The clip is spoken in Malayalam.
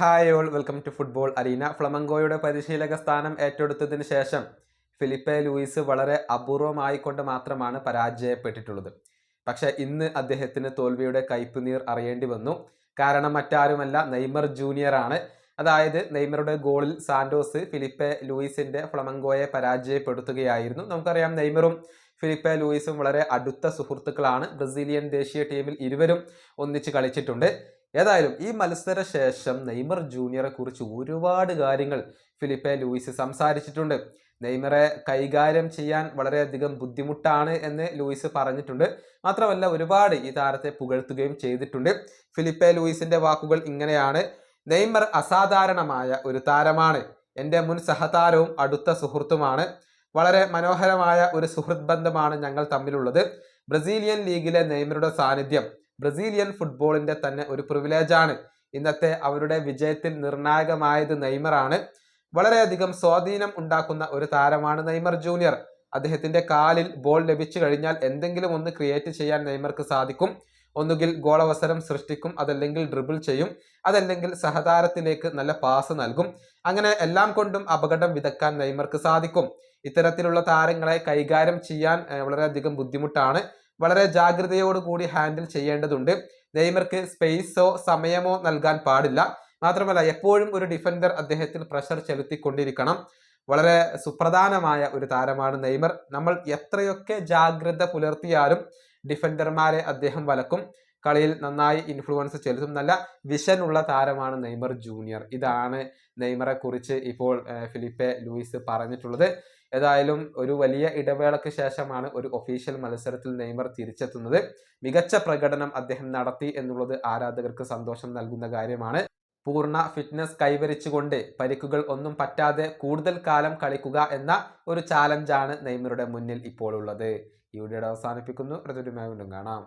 Hi all, welcome to football arena. ഫ്ലമങ്കോയുടെ പരിശീലക സ്ഥാനം ഏറ്റെടുത്തതിന് ശേഷം ഫിലിപ്പെ ലൂയിസ് വളരെ അപൂർവമായിക്കൊണ്ട് മാത്രമാണ് പരാജയപ്പെട്ടിട്ടുള്ളത്. പക്ഷേ ഇന്ന് അദ്ദേഹത്തിന് തോൽവിയുടെ കയ്പുനീർ അറിയേണ്ടി വന്നു. കാരണം മറ്റാരുമല്ല, നെയ്മർ ജൂനിയർ ആണ്. അതായത് നെയ്മറുടെ ഗോളിൽ സാന്റോസ് ഫിലിപ്പെ ലൂയിസിന്റെ ഫ്ലമങ്കോയെ പരാജയപ്പെടുത്തുകയായിരുന്നു. നമുക്കറിയാം, നെയ്മറും ഫിലിപ്പെ ലൂയിസും വളരെ അടുത്ത സുഹൃത്തുക്കളാണ്. ബ്രസീലിയൻ ദേശീയ ടീമിൽ ഇരുവരും ഒന്നിച്ച് കളിച്ചിട്ടുണ്ട്. ഏതായാലും ഈ മത്സര ശേഷം നെയ്മർ ജൂനിയറെ കുറിച്ച് ഒരുപാട് കാര്യങ്ങൾ ഫിലിപ്പെ ലൂയിസ് സംസാരിച്ചിട്ടുണ്ട്. നെയ്മറെ കൈകാര്യം ചെയ്യാൻ വളരെയധികം ബുദ്ധിമുട്ടാണ് എന്ന് ലൂയിസ് പറഞ്ഞിട്ടുണ്ട്. മാത്രമല്ല, ഒരുപാട് ഈ താരത്തെ പുകഴ്ത്തുകയും ചെയ്തിട്ടുണ്ട്. ഫിലിപ്പെ ലൂയിസിന്റെ വാക്കുകൾ ഇങ്ങനെയാണ്: നെയ്മർ അസാധാരണമായ ഒരു താരമാണ്. എൻ്റെ മുൻ സഹതാരവും അടുത്ത സുഹൃത്തുമാണ്. വളരെ മനോഹരമായ ഒരു സുഹൃത്ത് ബന്ധമാണ് ഞങ്ങൾ തമ്മിലുള്ളത്. ബ്രസീലിയൻ ലീഗിലെ നെയ്മറുടെ സാന്നിധ്യം ബ്രസീലിയൻ ഫുട്ബോളിന്റെ തന്നെ ഒരു പ്രിവിലേജാണ്. ഇന്നത്തെ അവരുടെ വിജയത്തിൽ നിർണായകമായത് നെയ്മറാണ്. വളരെയധികം സ്വാധീനം ഉണ്ടാക്കുന്ന ഒരു താരമാണ് നെയ്മർ ജൂനിയർ. അദ്ദേഹത്തിന്റെ കാലിൽ ബോൾ ലഭിച്ചു കഴിഞ്ഞാൽ എന്തെങ്കിലും ഒന്ന് ക്രിയേറ്റ് ചെയ്യാൻ നെയ്മർക്ക് സാധിക്കും. ഒന്നുകിൽ ഗോൾ അവസരം സൃഷ്ടിക്കും, അതല്ലെങ്കിൽ ഡ്രിബിൾ ചെയ്യും, അതല്ലെങ്കിൽ സഹതാരത്തിലേക്ക് നല്ല പാസ് നൽകും. അങ്ങനെ എല്ലാം കൊണ്ടും അപകടം വിതക്കാൻ നെയ്മർക്ക് സാധിക്കും. ഇത്തരത്തിലുള്ള താരങ്ങളെ കൈകാര്യം ചെയ്യാൻ വളരെയധികം ബുദ്ധിമുട്ടാണ്. വളരെ ജാഗ്രതയോടുകൂടി ഹാൻഡിൽ ചെയ്യേണ്ടതുണ്ട്. നെയ്മർക്ക് സ്പേസോ സമയമോ നൽകാൻ പാടില്ല. മാത്രമല്ല, എപ്പോഴും ഒരു ഡിഫൻഡർ അദ്ദേഹത്തിൽ പ്രഷർ ചെലുത്തിക്കൊണ്ടിരിക്കണം. വളരെ സുപ്രധാനമായ ഒരു താരമാണ് നെയ്മർ. നമ്മൾ എത്രയൊക്കെ ജാഗ്രത പുലർത്തിയാലും ഡിഫൻഡർമാരെ അദ്ദേഹം വലക്കും. കളിയിൽ നന്നായി ഇൻഫ്ലുവൻസ് ചെലുത്തും. നല്ല വിഷൻ ഉള്ള താരമാണ് നെയ്മർ ജൂനിയർ. ഇതാണ് നെയ്മറെ കുറിച്ച് ഇപ്പോൾ ഫിലിപ്പെ ലൂയിസ് പറഞ്ഞിട്ടുള്ളത്. ഏതായാലും ഒരു വലിയ ഇടവേളയ്ക്ക് ശേഷമാണ് ഒരു ഒഫീഷ്യൽ മത്സരത്തിൽ നെയ്മർ തിരിച്ചെത്തുന്നത്. മികച്ച പ്രകടനം അദ്ദേഹം നടത്തി എന്നുള്ളത് ആരാധകർക്ക് സന്തോഷം നൽകുന്ന കാര്യമാണ്. പൂർണ്ണ ഫിറ്റ്നസ് കൈവരിച്ചുകൊണ്ട് പരിക്കുകൾ ഒന്നും പറ്റാതെ കൂടുതൽ കാലം കളിക്കുക എന്ന ഒരു ചാലഞ്ചാണ് നെയ്മറുടെ മുന്നിൽ ഇപ്പോൾ ഉള്ളത്. ഈ വീഡിയോ അവസാനിപ്പിക്കുന്നു. വീണ്ടും കാണാം.